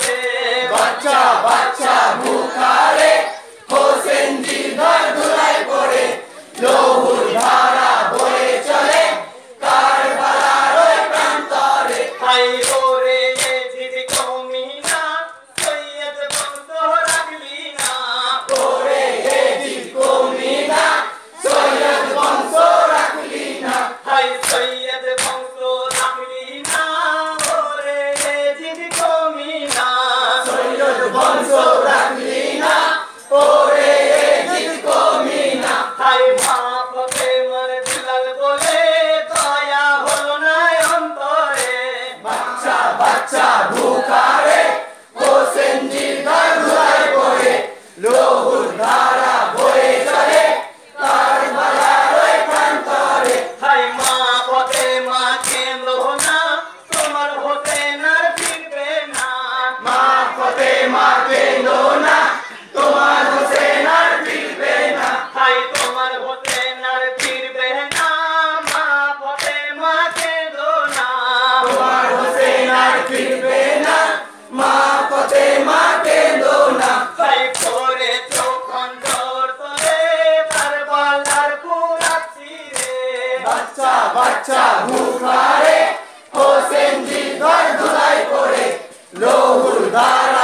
রে বাচ্চা বাচ্চা ভুখারে হোসেন জি ঘর ধুলায় পড়ে লহুর ধারা বয়ে চলে কারবালার ওই প্রান্তরে হাই ওরে জিদ কওমি না সৈয়দ বংশ রাখলি না ওরে জিদ কওমি না সৈয়দ বংশ রাখলি না হাই সৈয়দ বংশ রাখলি না ওরে জিদ কওমি না সৈয়দ বংশ রাখলি না ওরে জিদ কওমি না হাই মা ফাতেমার দুলাল বলে দয়া হলো না অন্তরে বাচ্চা বাচ্চা ভুখারে হোসেন জি ঘর ধুলায় পড়ে লহুর ধারা বয়ে চলে কারবালার ওই প্রান্তরে হাই মা ফাতেমা কেঁদো না তোমার হোসেন আর ফিরবে না মা ফাতেমা কেঁদো না তোমার হোসেন আর ফিরবে না হাই তোমার হোসেন আর ফিরবে না মা ফাতেমা কেঁদো না তোমার হোসেন আর ফিরবে না মা ফাতেমা কেঁদো না হাই করে যখন জোর তোরে কারবালার পুরাচ্ছি রে বাচ্চা বাচ্চা ভুখারে হোসেন জি ঘর ধুলায় পড়ে লহুর ধারা